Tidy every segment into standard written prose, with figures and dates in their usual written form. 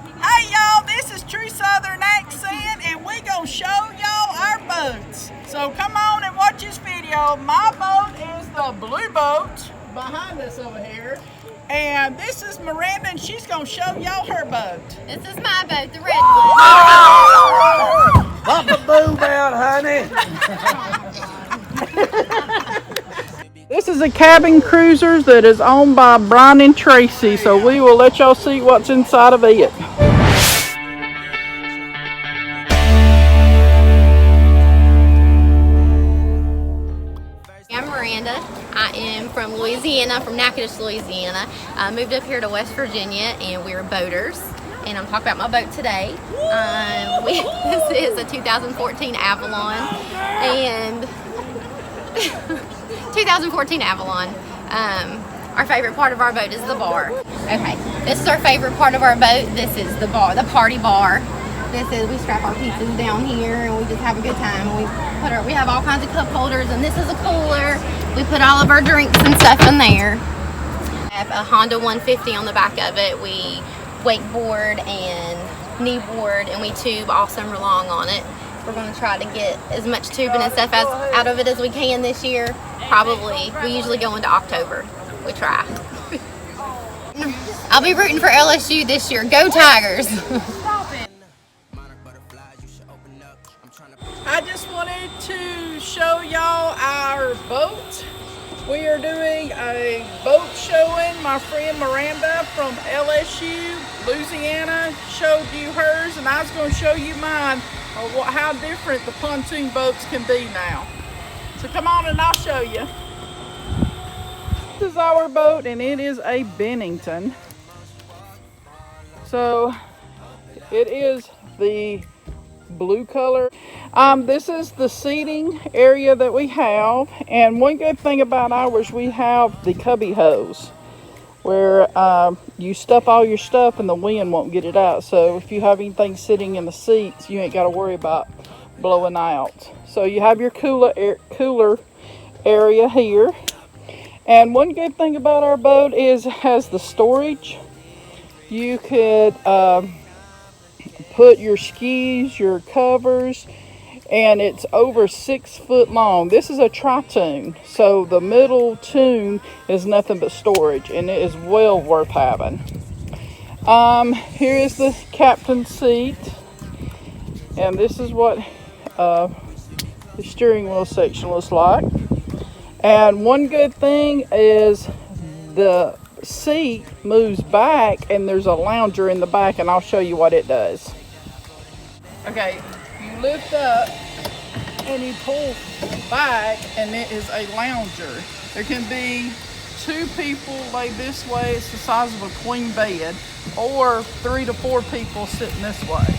Hey y'all, this is True Southern Accent and we gonna show y'all our boats. So come on and watch this video. My boat is the blue boat behind us over here. And this is Miranda and she's gonna show y'all her boat. This is my boat, the red one. Pop the boob out, honey. This is a cabin cruiser that is owned by Brian and Tracy, so we will let y'all see what's inside of it. I'm Miranda. I am from Louisiana, from Natchitoches, Louisiana. I moved up here to West Virginia and we're boaters. And I'm talking about my boat today. This is a 2014 Avalon. And 2014 Avalon. Our favorite part of our boat is the bar. Okay, this is our favorite part of our boat. This is the bar, the party bar. This is, we strap our pizzas down here and we just have a good time. We have all kinds of cup holders, and this is a cooler. We put all of our drinks and stuff in there. I have a Honda 150 on the back of it. We wakeboard and kneeboard and we tube all summer long on it. We're going to try to get as much tubing and stuff out of it as we can this year. Probably, we usually go into October. We try. I'll be rooting for LSU this year. Go Tigers! I just wanted to show y'all our boat. We are doing a boat showing. My friend Miranda from LSU, Louisiana, showed you hers, and I was going to show you mine, how different the pontoon boats can be now. So come on and I'll show you. This is our boat and it is a Bennington. So it is the blue color. This is the seating area that we have, and one good thing about ours, we have the cubby hose where you stuff all your stuff and the wind won't get it out. So if you have anything sitting in the seats, you ain't got to worry about blowing out. So you have your cooler area here. And one good thing about our boat is it has the storage. You could put your skis, your covers, and it's over 6 foot long. This is a tri-tune, so the middle tune is nothing but storage, and it is well worth having. Here is the captain's seat, and this is what the steering wheel section looks like. And one good thing is the seat moves back and there's a lounger in the back, and I'll show you what it does. Okay, you lift up and you pull back and it is a lounger. There can be 2 people lay this way, it's the size of a queen bed, or 3 to 4 people sitting this way.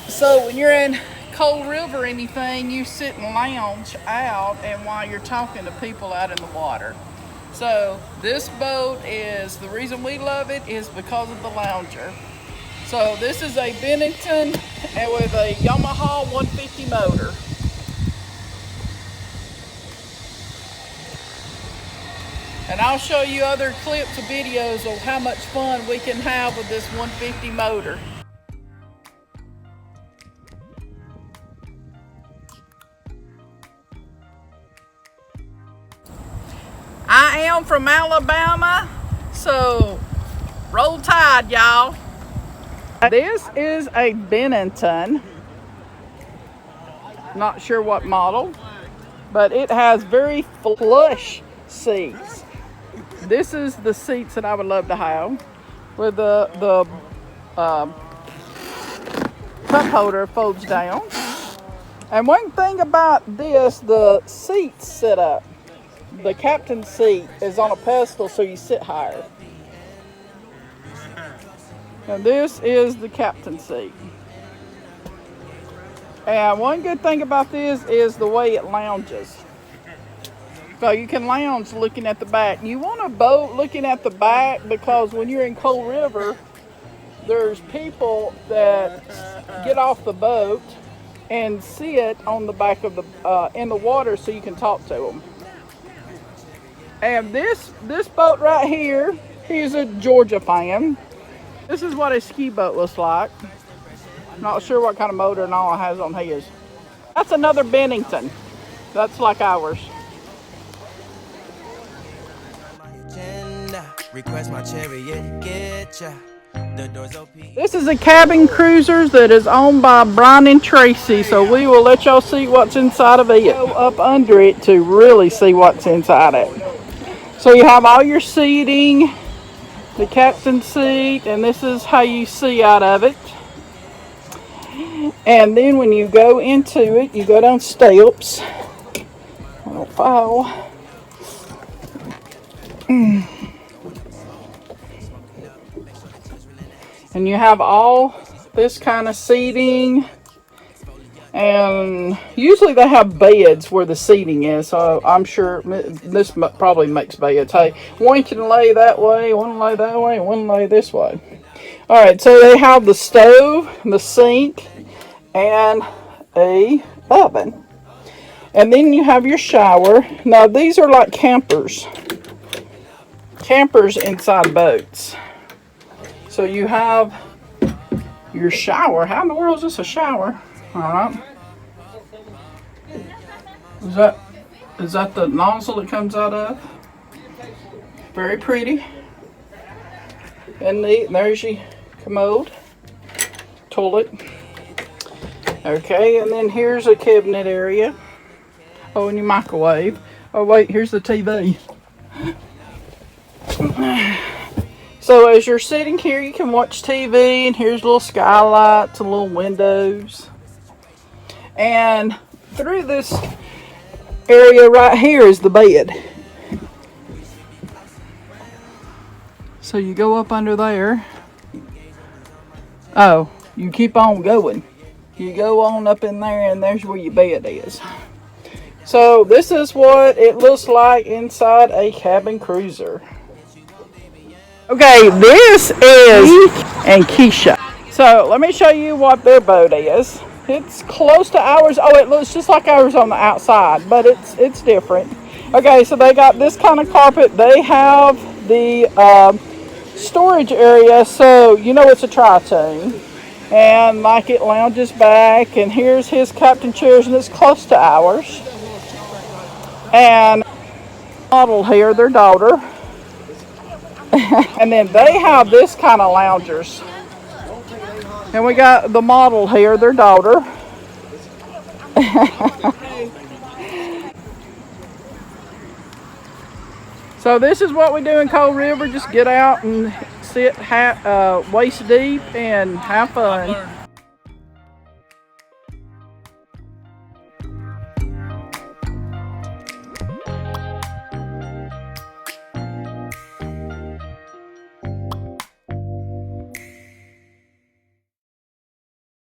So when you're in Cold River or anything, you sit and lounge out, and while you're talking to people out in the water. So this boat is, the reason we love it is because of the lounger. So this is a Bennington and with a Yamaha 150 motor. And I'll show you other clips of videos of how much fun we can have with this 150 motor. I am from Alabama, so roll tide, y'all. This is a Bennington. Not sure what model, but it has very plush seats. This is the seats that I would love to have, with the cup holder folds down. And one thing about this, the seats sit up. The captain's seat is on a pedestal, so you sit higher. And this is the captain's seat. And one good thing about this is the way it lounges. So you can lounge looking at the back. You want a boat looking at the back because when you're in Cold River, there's people that get off the boat and sit on the back of the in the water so you can talk to them. And this boat right here, he's a Georgia fan. This is what his ski boat looks like. Not sure what kind of motor and all it has on his. That's another Bennington. That's like ours. This is a cabin cruiser that is owned by Brian and Tracy, so we will let y'all see what's inside of it. Go up under it to really see what's inside it. So you have all your seating, the captain's seat, and this is how you see out of it. And then when you go into it, you go down steps. I don't fall. And you have all this kind of seating, and usually they have beds where the seating is, so I'm sure this probably makes beds. Hey, one can lay that way, one lay that way, one lay this way. All right, so they have the stove, the sink, and a oven. And then you have your shower. Now these are like campers inside boats. So you have your shower. How in the world is this a shower? All right. Is that the nozzle that comes out of? Very pretty and neat. And there's your commode, toilet. Okay, and then here's a cabinet area. Oh, and your microwave. Oh wait, here's the TV. So as you're sitting here, you can watch TV, and here's little skylights and little windows. And through this area right here is the bed. So you go up under there. Oh, you keep on going. You go on up in there, and there's where your bed is. So this is what it looks like inside a cabin cruiser. Okay, this is and Kisha. So let me show you what their boat is. It's close to ours. Oh, it looks just like ours on the outside, but it's different. Okay, so they got this kind of carpet. They have the storage area, so you know it's a tri-tune. And like it lounges back, and here's his captain chairs, and it's close to ours. And model here, their daughter. And then they have this kind of loungers. And we got the model here, their daughter. So this is what we do in Cold River. Just get out and sit waist deep and have fun.